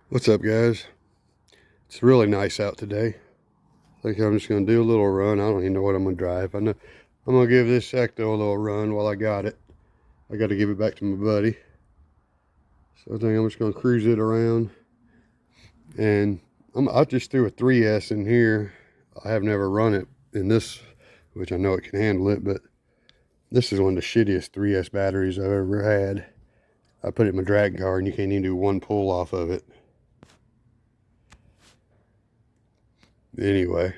What's up, guys? It's really nice out today. I think I'm just going to do a little run. I don't even know what I'm going to drive. I know I'm going to give this Ecto a little run while I got it. I got to give it back to my buddy. So I think I'm just going to cruise it around. And I just threw a 3S in here. I have never run it in this, which I know it can handle it, but this is one of the shittiest 3S batteries I've ever had. I put it in my drag car and you can't even do one pull off of it. Anyway,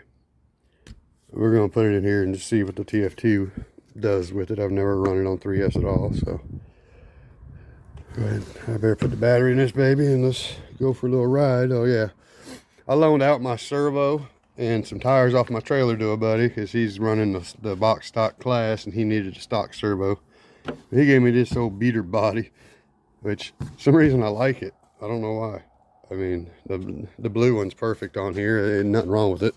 we're going to put it in here and just see what the TF2 does with it. I've never run it on 3S at all, so go ahead. I better put the battery in this baby and let's go for a little ride. Oh yeah, I loaned out my servo and some tires off my trailer to a buddy because he's running the box stock class and he needed a stock servo. He gave me this old beater body, which for some reason I like it. I don't know why. I mean, the blue one's perfect on here. Ain't nothing wrong with it.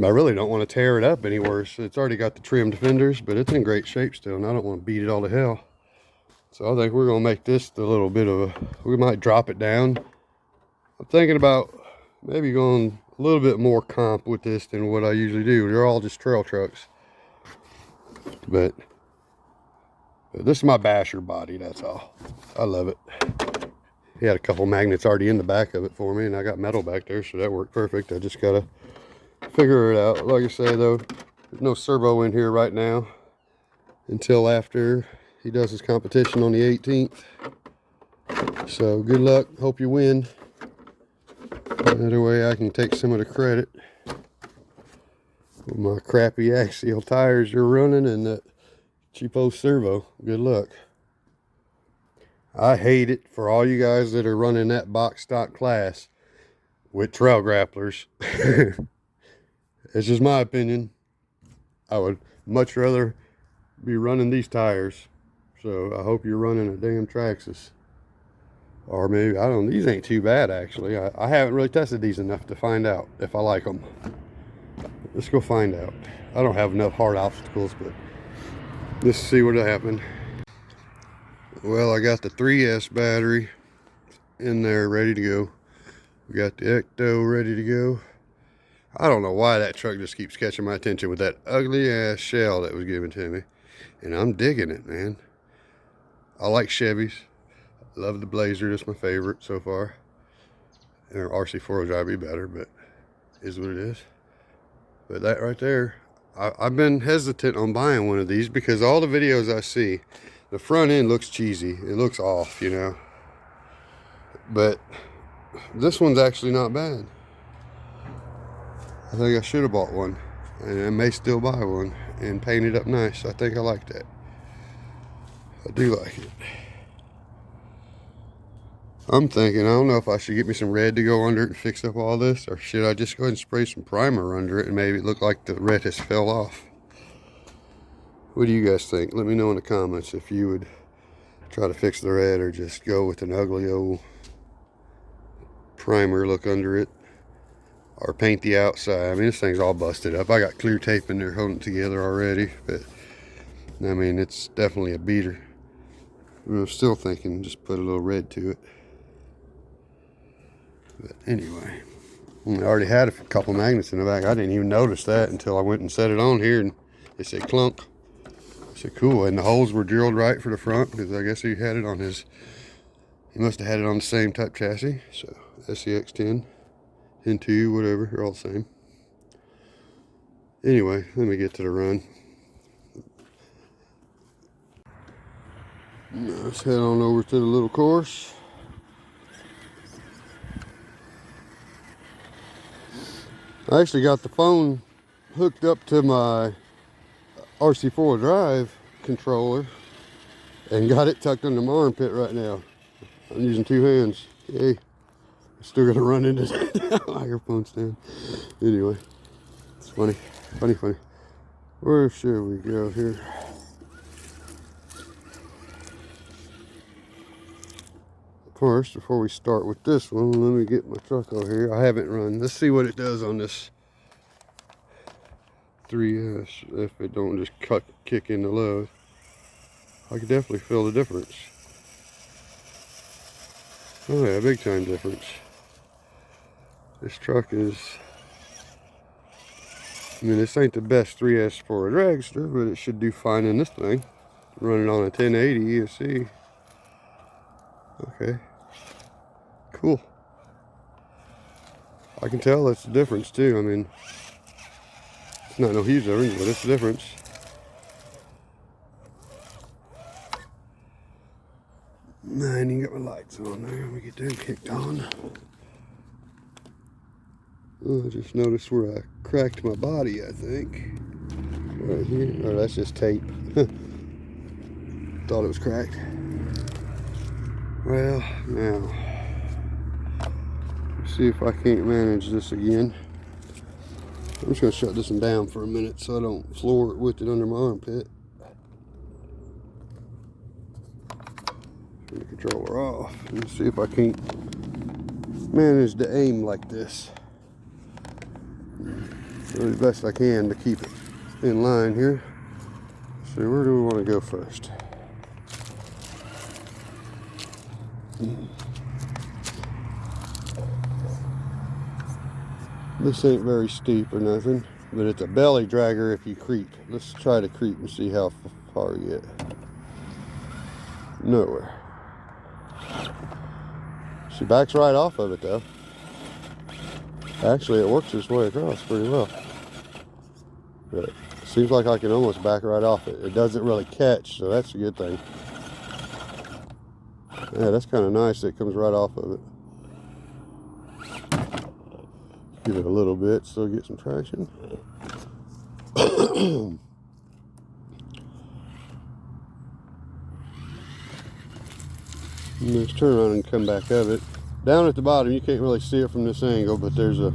I really don't want to tear it up any worse. It's already got the trimmed fenders, but it's in great shape still, and I don't want to beat it all to hell. So I think we're going to make this a little bit of a, we might drop it down. I'm thinking about maybe going a little bit more comp with this than what I usually do. They're all just trail trucks. But this is my basher body, that's all. I love it. He had a couple magnets already in the back of it for me, and I got metal back there, so that worked perfect. I just gotta figure it out. Like I say though, there's no servo in here right now until after he does his competition on the 18th. So good luck, hope you win. That way I can take some of the credit with my crappy axial tires you're running and that cheapo servo. Good luck. I hate it for all you guys that are running that box stock class with trail grapplers. It's just my opinion. I would much rather be running these tires. So I hope you're running a damn Traxxas. Or maybe, I don't know, these ain't too bad actually. I haven't really tested these enough to find out if I like them. Let's go find out. I don't have enough hard obstacles, but let's see what'll happen. Well, I got the 3S battery in there ready to go. We got the Ecto ready to go. I don't know why that truck just keeps catching my attention with that ugly ass shell that was given to me. And I'm digging it, man. I like Chevys. Love the Blazer, that's my favorite so far. And RC4WD would be better, but is what it is. But that right there, I've been hesitant on buying one of these because all the videos I see, the front end looks cheesy. It looks off, you know. But this one's actually not bad. I think I should have bought one. And I may still buy one and paint it up nice. I think I like that. I do like it. I'm thinking, I don't know if I should get me some red to go under it and fix up all this, or should I just go ahead and spray some primer under it and maybe it look like the red has fell off. What do you guys think? Let me know in the comments if you would try to fix the red or just go with an ugly old primer look under it, or paint the outside. I mean, this thing's all busted up. I got clear tape in there holding it together already, but I mean, it's definitely a beater. I'm still thinking just put a little red to it. But anyway, I already had a couple magnets in the back. I didn't even notice that until I went and set it on here and it said clunk. I said cool, and the holes were drilled right for the front because I guess he had it on his, he must have had it on the same type chassis. So SCX10, 10.2, whatever, they're all the same. Anyway, let me get to the run. Let's head on over to the little course. I actually got the phone hooked up to my RC4 drive controller and got it tucked under my armpit right now. I'm using two hands. Yay. Still gonna run into the microphone stand. Anyway, it's funny. Where should we go here? First, before we start with this one, let me get my truck over here. I haven't run. Let's see what it does on this 3S if it don't just kick in the low. I can definitely feel the difference. Oh yeah, big time difference. This truck is, I mean, this ain't the best 3S for a dragster, but it should do fine in this thing. Running on a 1080 ESC. Okay, cool. I can tell that's the difference too. I mean, it's not no huge difference, but it's the difference. I ain't even got my lights on there. Let me get them kicked on. Oh, I just noticed where I cracked my body, I think. Right here. Oh, that's just tape. Thought it was cracked. Well, now, let's see if I can't manage this again. I'm just going to shut this one down for a minute so I don't floor it with it under my armpit. Turn the controller off. Let's see if I can't manage to aim like this. Do the best I can to keep it in line here. So where do we want to go first? This ain't very steep or nothing, but it's a belly dragger if you creep. Let's try to creep and see how far you get. Nowhere. She backs right off of it though. Actually, it works its way across pretty well. But it seems like I can almost back right off it. It doesn't really catch, so that's a good thing. Yeah, that's kind of nice that it comes right off of it. Give it a little bit, still get some traction. Let's turn around and come back of it. Down at the bottom, you can't really see it from this angle, but there's a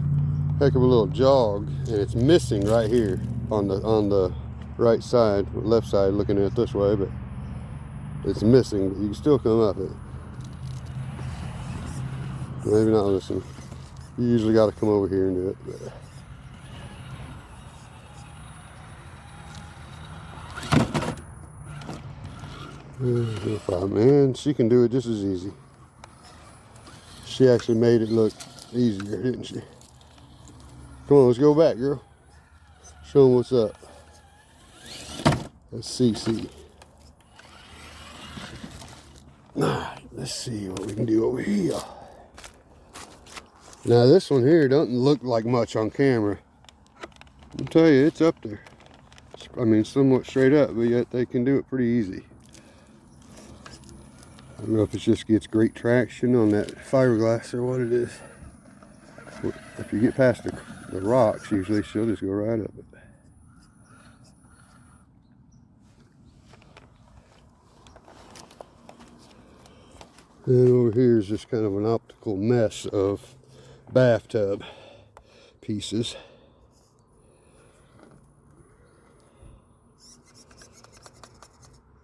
heck of a little jog, and it's missing right here on the right side, left side, looking at it this way, but it's missing. But you can still come up it. Maybe not this one. You usually got to come over here and do it. But, man, she can do it just as easy. She actually made it look easier, didn't she? Come on, let's go back, girl. Show them what's up. That's CC. Alright, let's see what we can do over here. Now this one here doesn't look like much on camera. I'll tell you, it's up there. I mean, somewhat straight up, but yet they can do it pretty easy. I don't know if it just gets great traction on that fiberglass or what it is. If you get past the rocks, usually she'll just go right up it. And over here is just kind of an optical mess of bathtub pieces.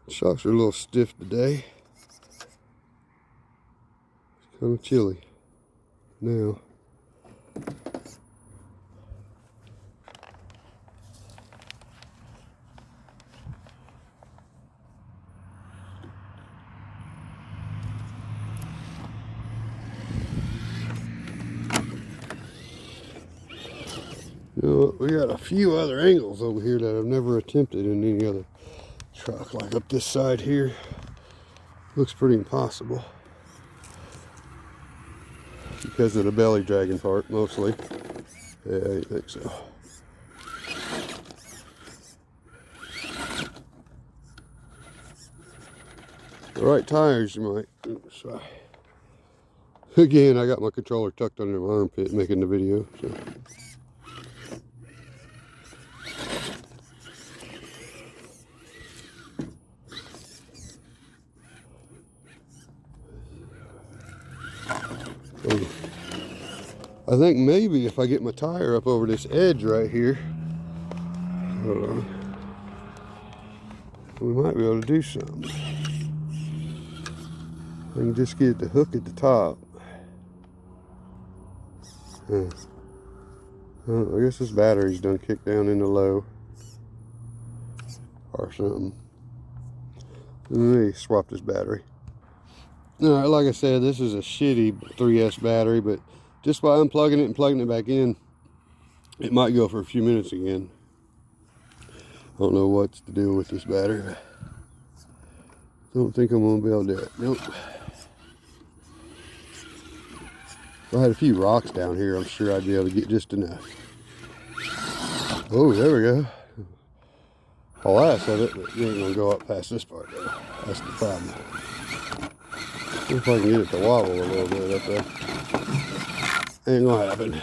Shocks are a little stiff today. It's kind of chilly now. You know, we got a few other angles over here that I've never attempted in any other truck. Like up this side here, looks pretty impossible because of the belly dragging part mostly. Yeah, I think so. The right tires, you might. Oops, sorry. Again, I got my controller tucked under my armpit making the video. So. I think maybe if I get my tire up over this edge right here, hold on, we might be able to do something. I can just get the hook at the top. I guess this battery's done kicked down into low or something. Let me swap this battery. All right, like I said, this is a shitty 3S battery, but just by unplugging it and plugging it back in, it might go for a few minutes again. I don't know what's the deal with this battery. Don't think I'm gonna be able to do it. Nope. If I had a few rocks down here, I'm sure I'd be able to get just enough. Oh, there we go. A last of it, but you ain't gonna go up past this part though. That's the problem. See if I can get it to wobble a little bit up there. Ain't gonna happen.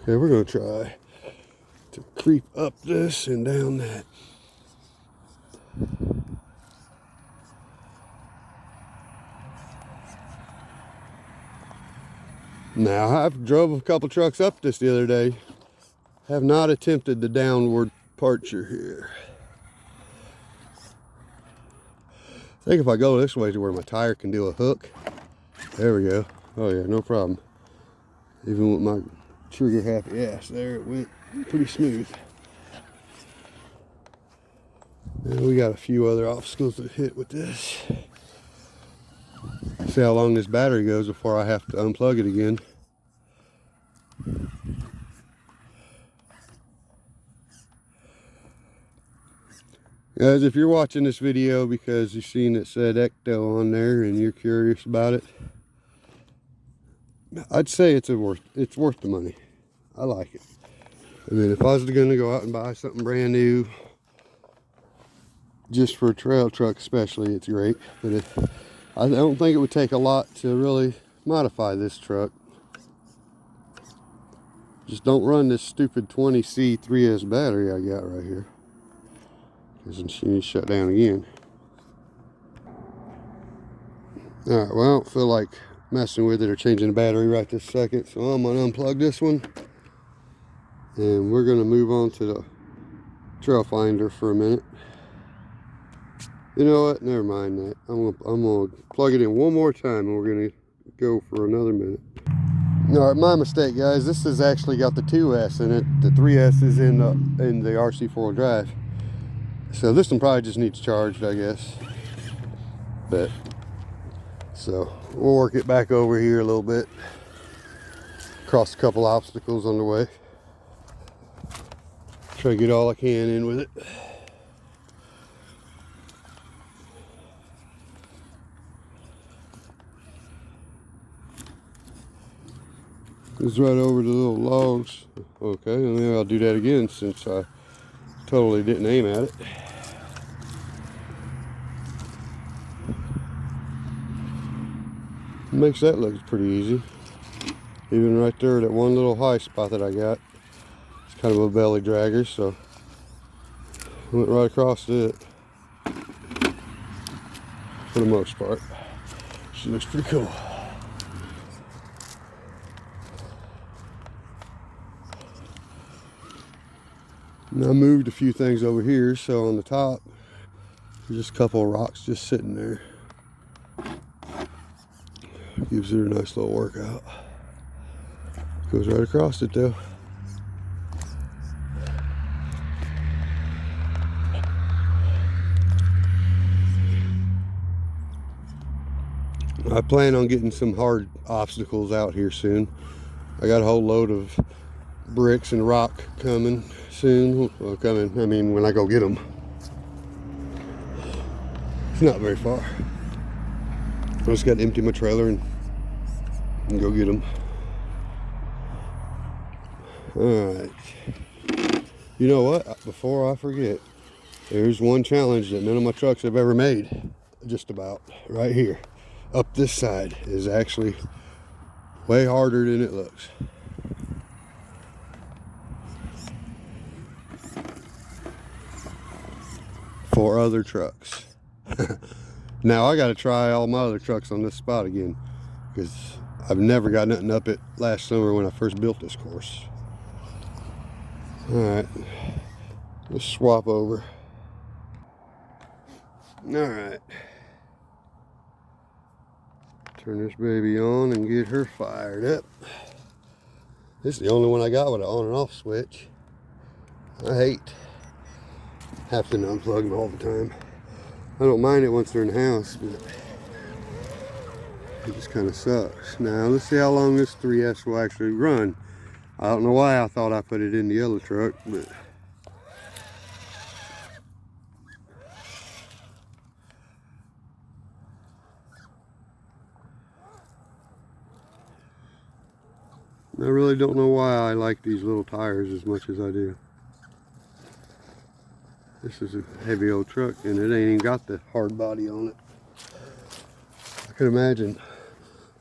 Okay, we're gonna try to creep up this and down that. Now, I've drove a couple trucks up this the other day. Have not attempted the downward departure here. I think if I go this way to where my tire can do a hook. There we go. Oh yeah, no problem. Even with my trigger happy ass, there it went pretty smooth. And we got a few other obstacles to hit with this. See how long this battery goes before I have to unplug it again. Guys, if you're watching this video because you've seen it said Ecto on there and you're curious about it, I'd say it's worth the money. I like it. I mean, if I was going to go out and buy something brand new, just for a trail truck especially, it's great. But I don't think it would take a lot to really modify this truck. Just don't run this stupid 20C 3S battery I got right here, because then she needs to shut down again. Alright, well, I don't feel like messing with it or changing the battery right this second, so I'm going to unplug this one. And we're going to move on to the trail finder for a minute. You know what? Never mind that. I'm gonna plug it in one more time and we're going to go for another minute. Alright, my mistake, guys. This has actually got the 2S in it. The 3S is in the RC4 drive. So this one probably just needs charged, I guess. But so we'll work it back over here a little bit. Cross a couple obstacles on the way. Try to get all I can in with it. It's right over the little logs. Okay, and then I'll do that again since I totally didn't aim at it. Makes that look pretty easy. Even right there, that one little high spot that I got, it's kind of a belly dragger, so went right across it for the most part. She looks pretty cool. And I moved a few things over here, so on the top, there's just a couple of rocks just sitting there. Gives it a nice little workout. Goes right across it though. I plan on getting some hard obstacles out here soon. I got a whole load of bricks and rock coming soon. Well, coming, I mean when I go get them. It's not very far. I just got to empty my trailer and go get them. Alright. You know what? Before I forget, there's one challenge that none of my trucks have ever made. Just about. Right here. Up this side is actually way harder than it looks. For other trucks. Now I got to try all my other trucks on this spot again, because I've never got nothing up it last summer when I first built this course. Alright, let's swap over. Alright, turn this baby on and get her fired up. This is the only one I got with an on and off switch. I hate have to unplug them all the time. I don't mind it once they're in the house, but it just kind of sucks. Now let's see how long this 3S will actually run. I don't know why I thought I put it in the yellow truck, but I really don't know why I like these little tires as much as I do. This is a heavy old truck and it ain't even got the hard body on it. I can imagine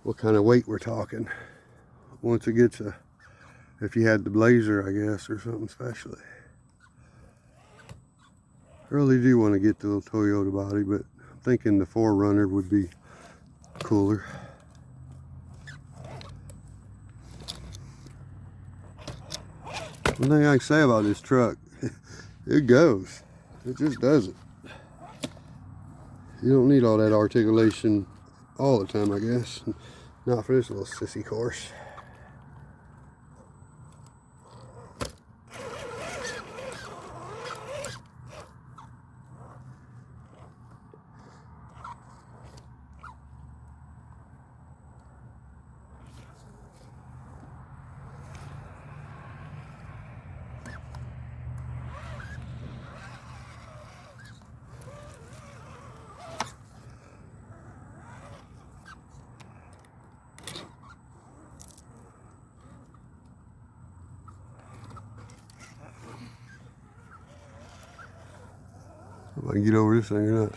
what kind of weight we're talking once it gets if you had the Blazer, I guess, or something especially. I really do want to get the little Toyota body, but I'm thinking the 4Runner would be cooler. One thing I can say about this truck, it goes. It just does it. You don't need all that articulation all the time, I guess. Not for this little sissy course. If I can get over this thing or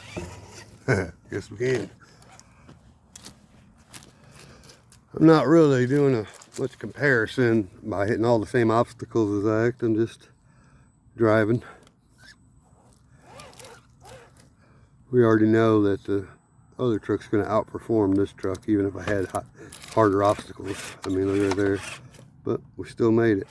not. Guess we can. I'm not really doing a much comparison by hitting all the same obstacles as I act. I'm just driving. We already know that the other truck's going to outperform this truck, even if I had harder obstacles. I mean, look right there. But we still made it.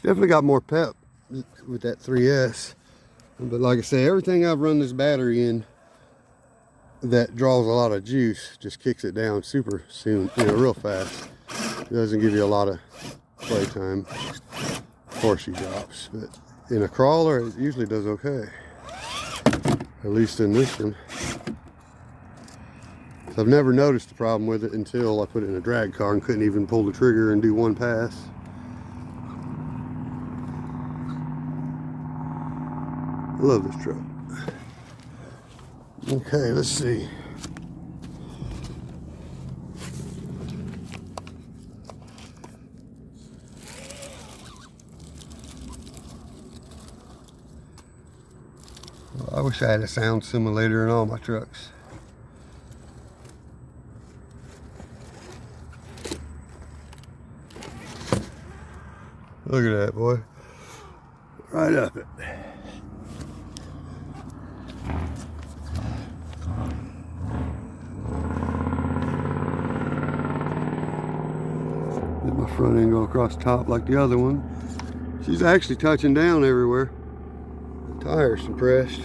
Definitely got more pep with that 3S, but like I say, everything I've run this battery in that draws a lot of juice just kicks it down super soon, you know, real fast. It doesn't give you a lot of playtime before she drops, but in a crawler it usually does okay, at least in this one. So I've never noticed the problem with it until I put it in a drag car and couldn't even pull the trigger and do one pass. I love this truck. Okay, let's see. Well, I wish I had a sound simulator in all my trucks. Look at that, boy. Right up it. My front end go across the top like the other one. She's actually touching down everywhere. The tire's compressed.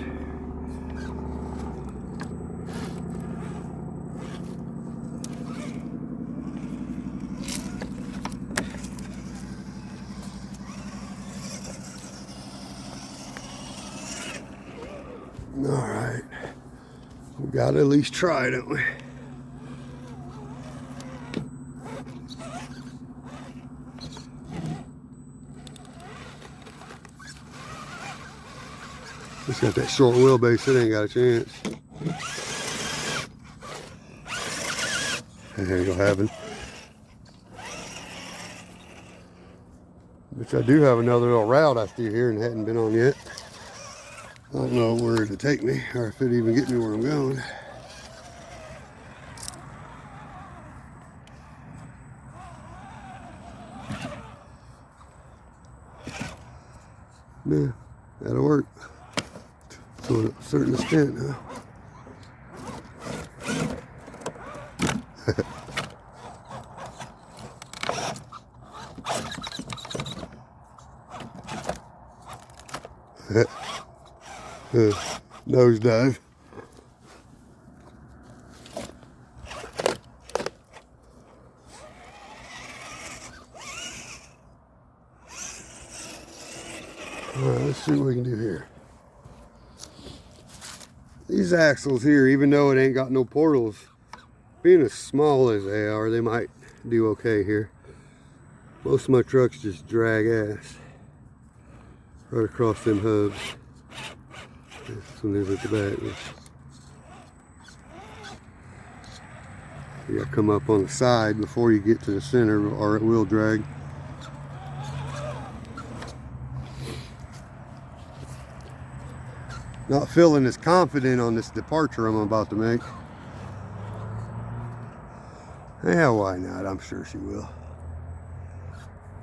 All right, we gotta at least try, don't we? It's got that short wheelbase, it ain't got a chance. That ain't gonna happen. Which I do have another little route I steer here and hadn't been on yet. I don't know where to take me or if it even get me where I'm going. Yeah, that'll work. To a certain extent, huh? Nosedive. Alright, let's see what we can do here. These axles here, even though it ain't got no portals, being as small as they are, they might do okay here. Most of my trucks just drag ass right across them hubs. This one is at the back. You gotta come up on the side before you get to the center, or it will drag. Not feeling as confident on this departure I'm about to make. Yeah, why not? I'm sure she will.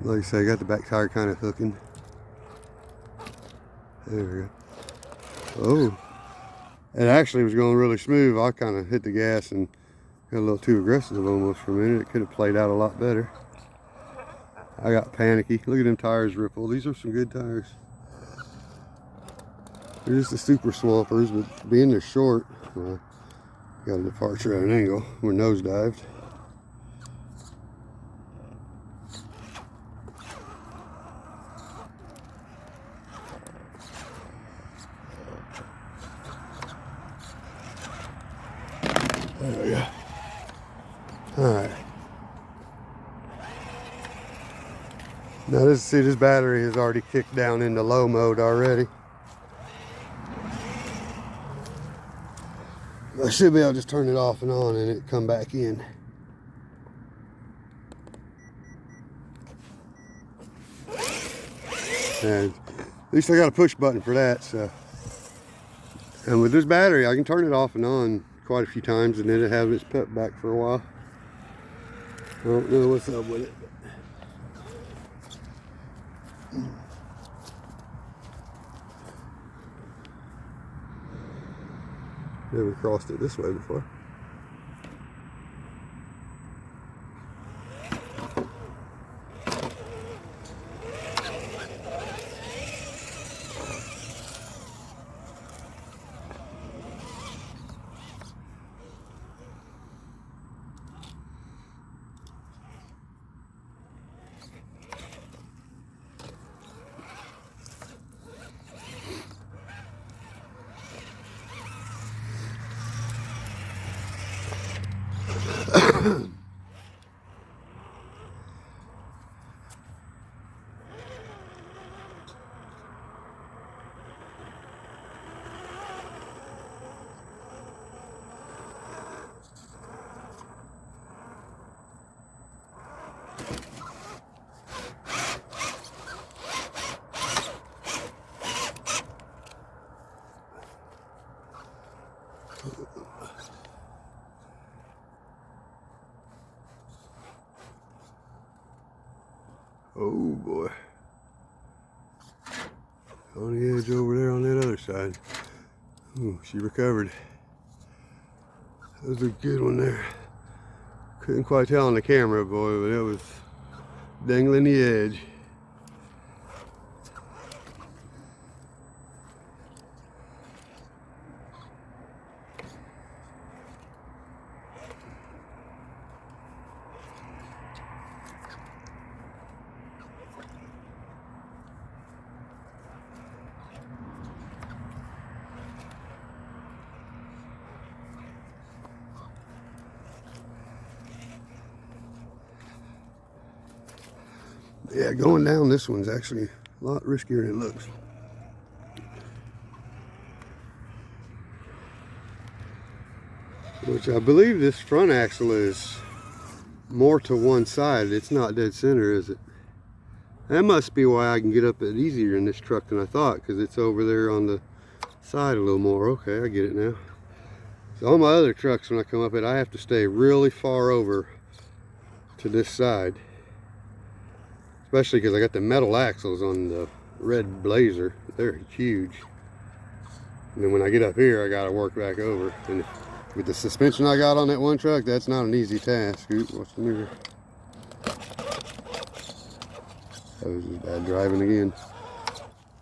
Like I say, I got the back tire kind of hooking. There we go. Oh, it actually was going really smooth. I kind of hit the gas and got a little too aggressive almost for a minute. It could have played out a lot better. I got panicky. Look at them tires ripple. These are some good tires. They're just the super swampers, but being they're short, got a departure at an angle. We're nosedived. There we go. Alright. Now this battery is already kicked down into low mode already. I should be able to just turn it off and on and it come back in. And at least I got a push button for that, so. And with this battery, I can turn it off and on quite a few times and then it has its pep back for a while. I don't know what's up with it. Never crossed it this way before. Oh boy. On the edge over there on that other side. Ooh, she recovered. That was a good one there. Couldn't quite tell on the camera, boy, but it was dangling the edge. Yeah, going down this one's actually a lot riskier than it looks. Which I believe this front axle is more to one side. It's not dead center, is it? That must be why I can get up it easier in this truck than I thought, because it's over there on the side a little more. Okay, I get it now. So on my other trucks, when I come up it, I have to stay really far over to this side. Especially because I got the metal axles on the red Blazer. They're huge. And then when I get up here, I got to work back over. And with the suspension I got on that one truck, that's not an easy task. Ooh, what's the mirror? That was just bad driving again.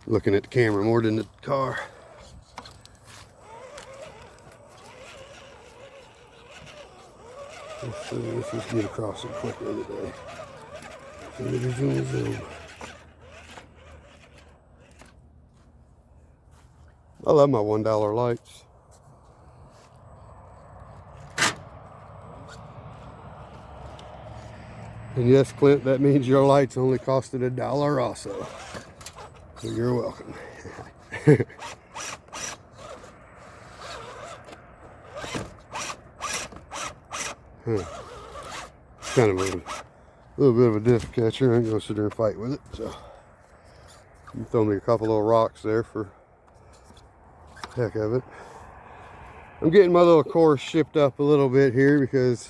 Looking at the camera more than the car. Let's just get across it quickly today. Zoom, zoom, zoom. I love my $1 lights. And yes, Clint, that means your lights only costed $1 also. So you're welcome. Kind of a little bit of a diff catcher. I ain't gonna sit there and fight with it. So you throw me a couple little rocks there for the heck of it. I'm getting my little course shipped up a little bit here because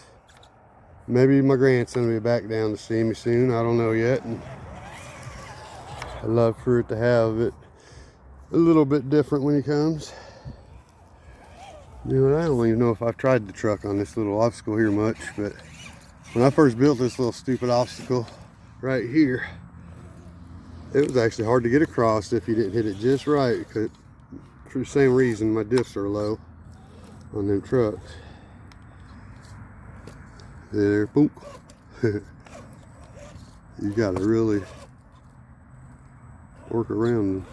maybe my grandson will be back down to see me soon. I don't know yet. And I'd love for it to have it a little bit different when he comes. You know, I don't even know if I've tried the truck on this little obstacle here much, but when I first built this little stupid obstacle right here, it was actually hard to get across if you didn't hit it just right, because for the same reason my diffs are low on them trucks. There, boom. You gotta really work around.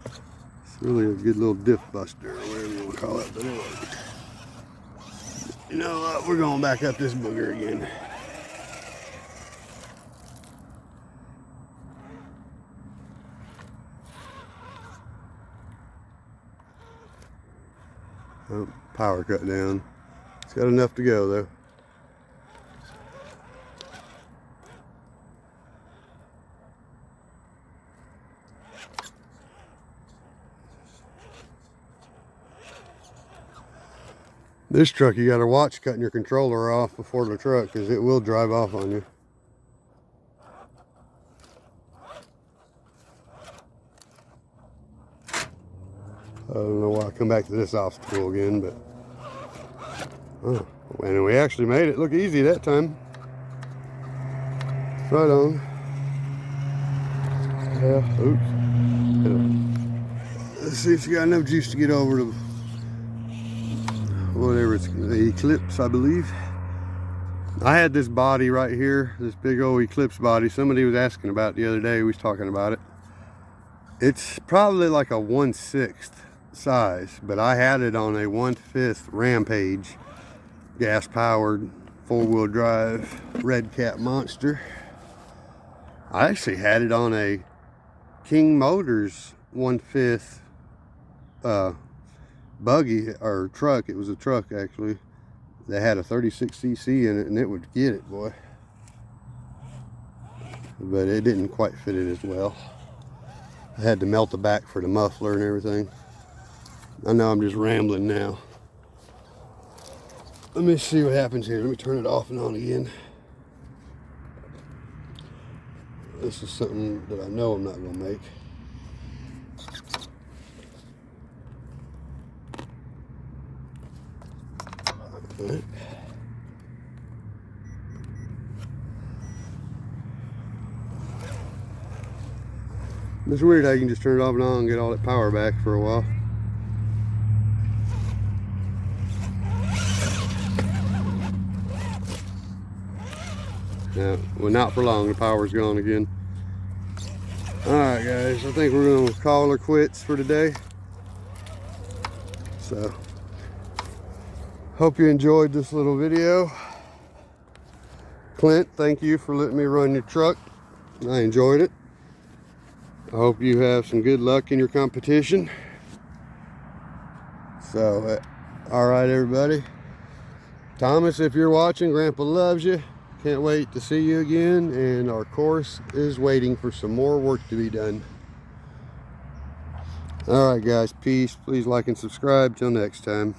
It's really a good little diff buster, or whatever you want to call it. But anyway, you know what? We're going back up this booger again. Oh, power cut down. It's got enough to go though. This truck, you gotta watch cutting your controller off before the truck, because it will drive off on you. I don't know why I come back to this obstacle again, but oh, and we actually made it look easy that time. Right on. Yeah, oops. Let's see if you got enough juice to get over to whatever it's, the Eclipse, I believe. I had this body right here, this big old Eclipse body. Somebody was asking about it the other day. We was talking about it. It's probably like a 1/6 size, but I had it on a 1/5 Rampage, gas powered, 4-wheel drive, red cat monster. I actually had it on a King Motors 1/5 buggy or truck. It was a truck actually that had a 36cc in it, and it would get it, boy, but it didn't quite fit it as well. I had to melt the back for the muffler and everything. I know I'm just rambling now. Let me see what happens here. Let me turn it off and on again. This is something that I know I'm not gonna make. Right. It's weird how you can just turn it off and on and get all that power back for a while. Yeah, well, not for long. The power's gone again. Alright guys, I think we're gonna call her quits for today. So hope you enjoyed this little video. Clint, thank you for letting me run your truck. I enjoyed it. I hope you have some good luck in your competition. So, all right, everybody. Thomas, if you're watching, Grandpa loves you. Can't wait to see you again. And our course is waiting for some more work to be done. All right, guys. Peace. Please like and subscribe. Till next time.